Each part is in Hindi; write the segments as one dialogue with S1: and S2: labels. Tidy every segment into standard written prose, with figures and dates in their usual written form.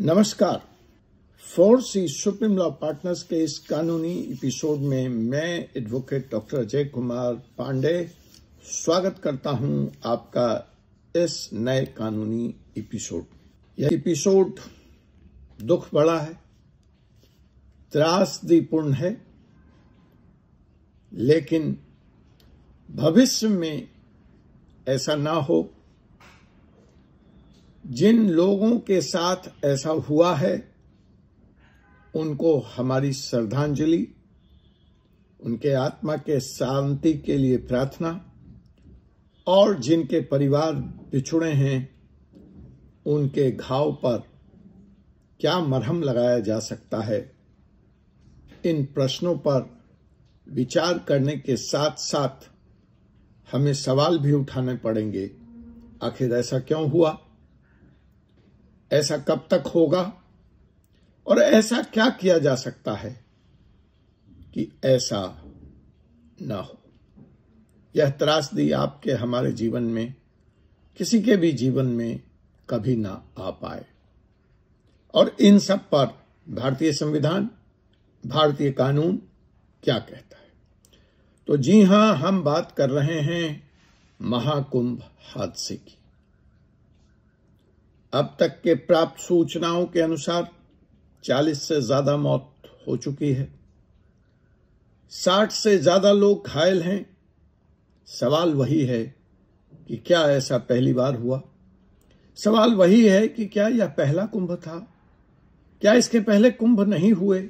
S1: नमस्कार। 4C सुप्रीम लॉ पार्टनर्स के इस कानूनी एपिसोड में मैं एडवोकेट डॉक्टर अजय कुमार पांडे स्वागत करता हूं आपका इस नए कानूनी एपिसोड। यह एपिसोड दुख भरा है, त्रासदीपूर्ण है, लेकिन भविष्य में ऐसा ना हो। जिन लोगों के साथ ऐसा हुआ है उनको हमारी श्रद्धांजलि, उनके आत्मा के शांति के लिए प्रार्थना, और जिनके परिवार बिछुड़े हैं उनके घाव पर क्या मरहम लगाया जा सकता है, इन प्रश्नों पर विचार करने के साथ साथ हमें सवाल भी उठाने पड़ेंगे। आखिर ऐसा क्यों हुआ, ऐसा कब तक होगा और ऐसा क्या किया जा सकता है कि ऐसा ना हो। यह त्रासदी आपके हमारे जीवन में, किसी के भी जीवन में कभी ना आ पाए। और इन सब पर भारतीय संविधान, भारतीय कानून क्या कहता है। तो जी हां, हम बात कर रहे हैं महाकुंभ हादसे की। अब तक के प्राप्त सूचनाओं के अनुसार 40 से ज्यादा मौत हो चुकी है, 60 से ज्यादा लोग घायल हैं। सवाल वही है कि क्या ऐसा पहली बार हुआ। सवाल वही है कि क्या यह पहला कुंभ था, क्या इसके पहले कुंभ नहीं हुए,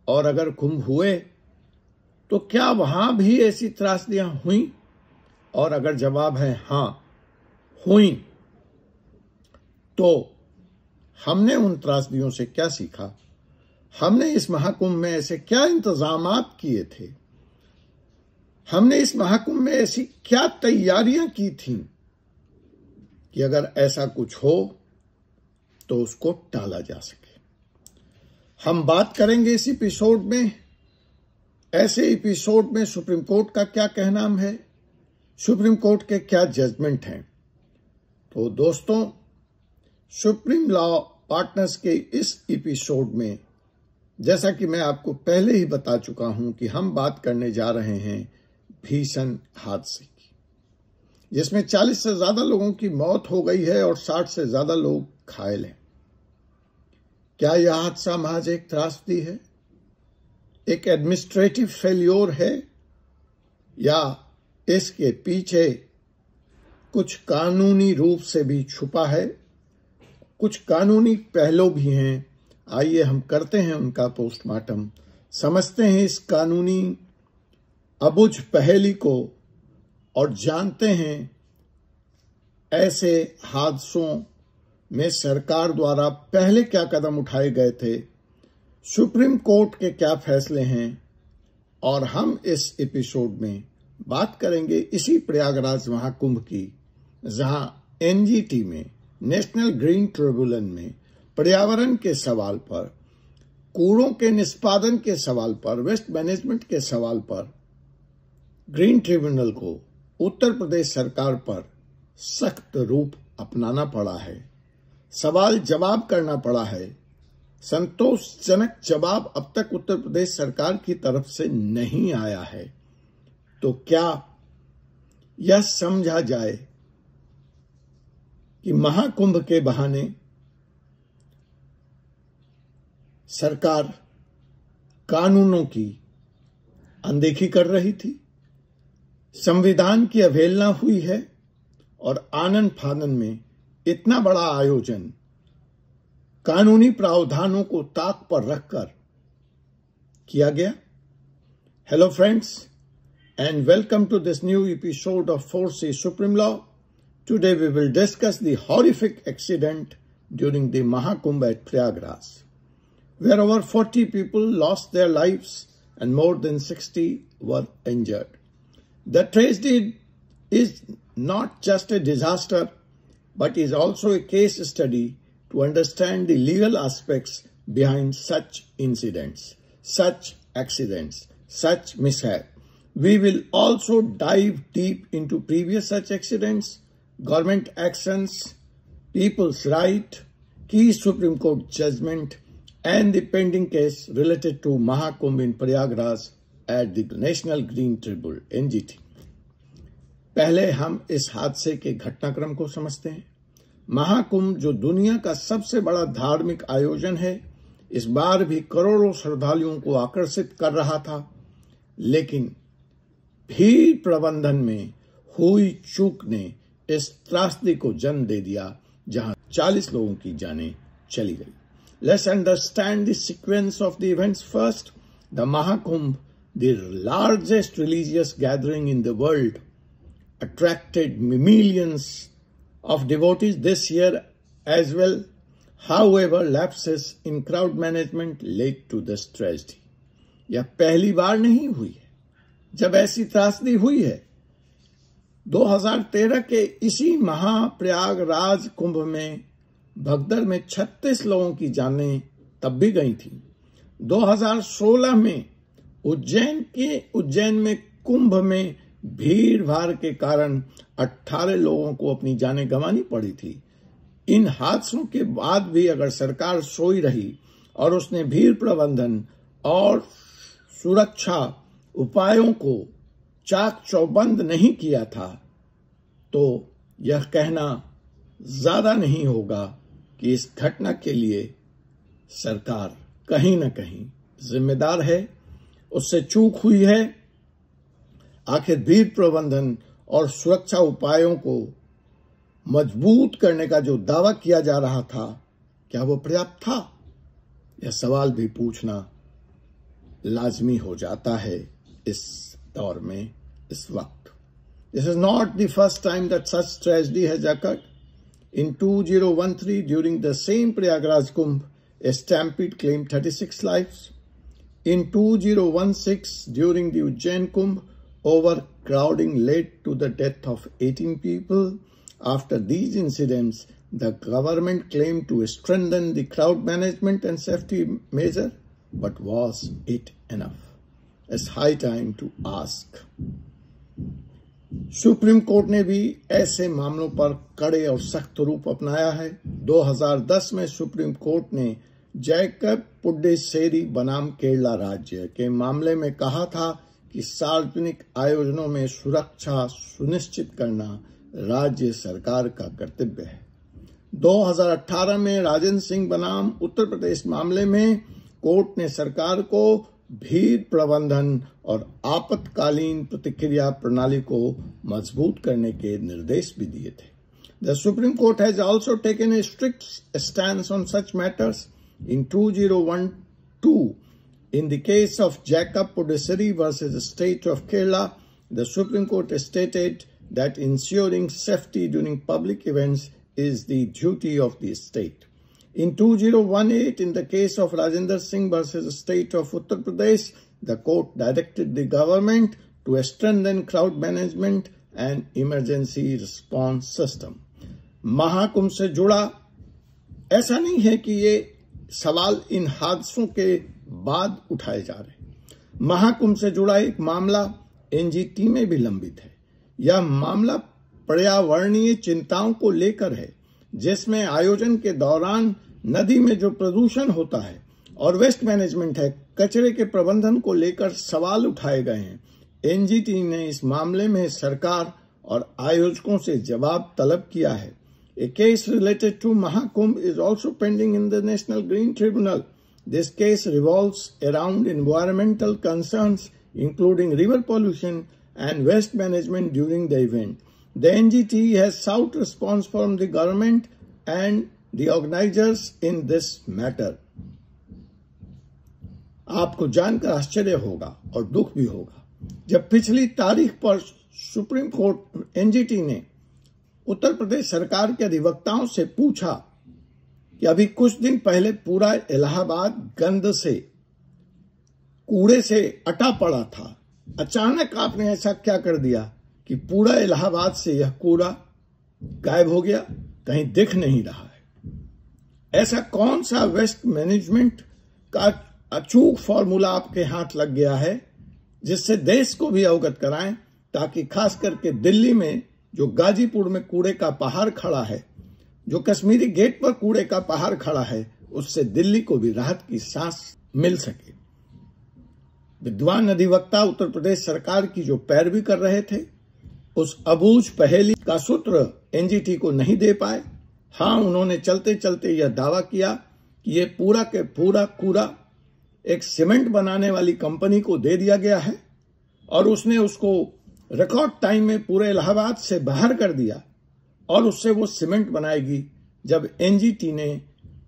S1: और अगर कुंभ हुए तो क्या वहां भी ऐसी त्रासदियां हुई। और अगर जवाब है हां हुई, तो हमने उन त्रासदियों से क्या सीखा, हमने इस महाकुंभ में ऐसे क्या इंतजामात किए थे, हमने इस महाकुंभ में ऐसी क्या तैयारियां की थीं कि अगर ऐसा कुछ हो तो उसको टाला जा सके। हम बात करेंगे इस एपिसोड में, ऐसे एपिसोड में सुप्रीम कोर्ट का क्या कहना है, सुप्रीम कोर्ट के क्या जजमेंट हैं। तो दोस्तों, सुप्रीम लॉ पार्टनर्स के इस एपिसोड में, जैसा कि मैं आपको पहले ही बता चुका हूं कि हम बात करने जा रहे हैं भीषण हादसे की, जिसमें 40 से ज्यादा लोगों की मौत हो गई है और 60 से ज्यादा लोग घायल हैं। क्या यह हादसा महज एक त्रासदी है, एक एडमिनिस्ट्रेटिव फेल्योर है, या इसके पीछे कुछ कानूनी रूप से भी छुपा है, कुछ कानूनी पहलू भी हैं। आइए हम करते हैं उनका पोस्टमार्टम, समझते हैं इस कानूनी अबुझ पहेली को और जानते हैं ऐसे हादसों में सरकार द्वारा पहले क्या कदम उठाए गए थे, सुप्रीम कोर्ट के क्या फैसले हैं। और हम इस एपिसोड में बात करेंगे इसी प्रयागराज महाकुंभ की, जहां एनजीटी में, नेशनल ग्रीन ट्रिब्यूनल में पर्यावरण के सवाल पर, कूड़ों के निष्पादन के सवाल पर, वेस्ट मैनेजमेंट के सवाल पर ग्रीन ट्रिब्यूनल को उत्तर प्रदेश सरकार पर सख्त रूप अपनाना पड़ा है, सवाल जवाब करना पड़ा है। संतोषजनक जवाब अब तक उत्तर प्रदेश सरकार की तरफ से नहीं आया है। तो क्या यह समझा जाए कि महाकुंभ के बहाने सरकार कानूनों की अनदेखी कर रही थी, संविधान की अवहेलना हुई है, और आनन फानन में इतना बड़ा आयोजन कानूनी प्रावधानों को ताक पर रखकर किया गया। Hello friends, and welcome to this new episode of 4C Supreme Law. Today we will discuss the horrific accident during the Mahakumbh at Prayagraj, where over 40 people lost their lives and more than 60 were injured. The tragedy is not just a disaster, but is also a case study to understand the legal aspects behind such incidents, such accidents, such mishap. We will also dive deep into previous such accidents, government actions, people's right, key Supreme Court judgment and the pending case related to Mahakumbh in Prayagraj at the National Green Tribunal (NGT). पहले हम इस हादसे के घटनाक्रम को समझते हैं। महाकुंभ जो दुनिया का सबसे बड़ा धार्मिक आयोजन है, इस बार भी करोड़ों श्रद्धालुओं को आकर्षित कर रहा था, लेकिन भीड़ प्रबंधन में हुई चूक ने इस त्रासदी को जन्म दे दिया, जहां 40 लोगों की जानें चली गई। Let's understand the sequence of the events first. The Mahakumbh, the largest religious gathering in the world, attracted millions of devotees this year as well. However, lapses in crowd management led to this tragedy. यह पहली बार नहीं हुई है जब ऐसी त्रासदी हुई है। 2013 के इसी महाप्रयागराज कुंभ में भगदड़ में 36 लोगों की जानें तब भी गई थी। 2016 में उज्जैन में कुंभ में भीड़ भाड़ के कारण 18 लोगों को अपनी जानें गंवानी पड़ी थी। इन हादसों के बाद भी अगर सरकार सोई रही और उसने भीड़ प्रबंधन और सुरक्षा उपायों को चाक चौबंद नहीं किया था, तो यह कहना ज्यादा नहीं होगा कि इस घटना के लिए सरकार कहीं न कहीं जिम्मेदार है, उससे चूक हुई है। आखिर भीड़ प्रबंधन और सुरक्षा उपायों को मजबूत करने का जो दावा किया जा रहा था, क्या वो पर्याप्त था? यह सवाल भी पूछना लाजमी हो जाता है इस दौर में, इस वक्त। This is not the first time that such tragedy has occurred. In 2013, during the same Prayagraj Kumbh, a stampede claimed 36 lives. In 2016, during the Ujjain Kumbh, overcrowding led to the death of 18 people. After these incidents, the government claimed to strengthen the crowd management and safety measure, but was it enough? It's high time to ask. Supreme court ने भी ऐसे मामलों पर कड़े और सख्त रूप अपनाया है। 2010 में सुप्रीम कोर्ट ने जैकब पुडुचेरी बनाम केरला राज्य के मामले में कहा था कि सार्वजनिक आयोजनों में सुरक्षा सुनिश्चित करना राज्य सरकार का कर्तव्य है। 2018 में राजेंद्र सिंह बनाम उत्तर प्रदेश मामले में कोर्ट ने सरकार को भीड़ प्रबंधन और आपातकालीन प्रतिक्रिया प्रणाली को मजबूत करने के निर्देश भी दिए थे। The Supreme Court has also taken a strict stance on such matters. In 2012, in the case of Jacob Puducherry versus the state of Kerala, the Supreme Court stated that ensuring safety during public events is the duty of the state. In 2018, in the case of Rajendra Singh versus the state of Uttar Pradesh, the court directed the government to strengthen crowd management and emergency response system. Mahakumbh से जुड़ा ऐसा नहीं है कि ये सवाल इन हादसों के बाद उठाए जा रहे। महाकुंभ से जुड़ा एक मामला एनजीटी में भी लंबित है। यह मामला पर्यावरणीय चिंताओं को लेकर है, जिसमें आयोजन के दौरान नदी में जो प्रदूषण होता है और वेस्ट मैनेजमेंट है, कचरे के प्रबंधन को लेकर सवाल उठाए गए हैं। एनजीटी ने इस मामले में सरकार और आयोजकों से जवाब तलब किया है। A case related to Mahakumbh is also pending in the National Green Tribunal. This case revolves around environmental concerns, including river pollution and waste management during the event. The NGT has sought response from the government and the organizers in this matter. आपको जानकर आश्चर्य होगा और दुख भी होगा, जब पिछली तारीख पर सुप्रीम कोर्ट एनजीटी ने उत्तर प्रदेश सरकार के अधिवक्ताओं से पूछा कि अभी कुछ दिन पहले पूरा इलाहाबाद गंद से, कूड़े से अटा पड़ा था, अचानक आपने ऐसा क्या कर दिया कि पूरा इलाहाबाद से यह कूड़ा गायब हो गया, कहीं दिख नहीं रहा है। ऐसा कौन सा वेस्ट मैनेजमेंट का अचूक फॉर्मूला आपके हाथ लग गया है, जिससे देश को भी अवगत कराएं, ताकि खास करके दिल्ली में जो गाजीपुर में कूड़े का पहाड़ खड़ा है, जो कश्मीरी गेट पर कूड़े का पहाड़ खड़ा है, उससे दिल्ली को भी राहत की सांस मिल सके। विद्वान अधिवक्ता उत्तर प्रदेश सरकार की जो पैरवी कर रहे थे, उस अबूझ पहेली का सूत्र एनजीटी को नहीं दे पाए। हाँ, उन्होंने चलते चलते यह दावा किया कि ये पूरा के पूरा कूड़ा एक सीमेंट बनाने वाली कंपनी को दे दिया गया है और उसने उसको रिकॉर्ड टाइम में पूरे इलाहाबाद से बाहर कर दिया और उससे वो सीमेंट बनाएगी। जब एनजीटी ने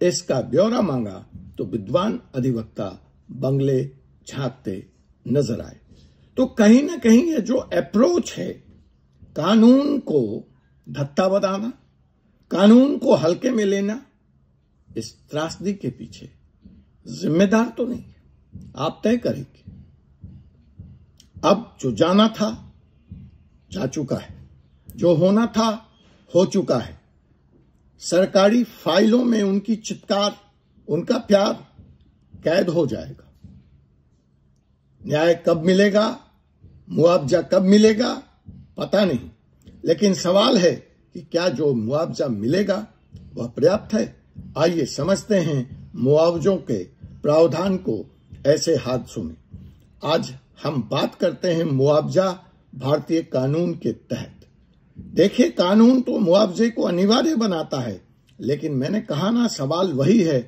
S1: इसका ब्यौरा मांगा तो विद्वान अधिवक्ता बंगले झांकते नजर आए। तो कहीं ना कहीं ये जो अप्रोच है, कानून को धत्ता बताना, कानून को हल्के में लेना, इस त्रासदी के पीछे जिम्मेदार तो नहीं, आप तय करेंगे। अब जो जाना था जा चुका है, जो होना था हो चुका है। सरकारी फाइलों में उनकी चित्कार, उनका प्यार कैद हो जाएगा। न्याय कब मिलेगा, मुआवजा कब मिलेगा, पता नहीं, लेकिन सवाल है कि क्या जो मुआवजा मिलेगा वह पर्याप्त है। आइए समझते हैं मुआवजों के प्रावधान को ऐसे हादसों में। आज हम बात करते हैं मुआवजा भारतीय कानून के तहत। देखिए, कानून तो मुआवजे को अनिवार्य बनाता है, लेकिन मैंने कहा ना, सवाल वही है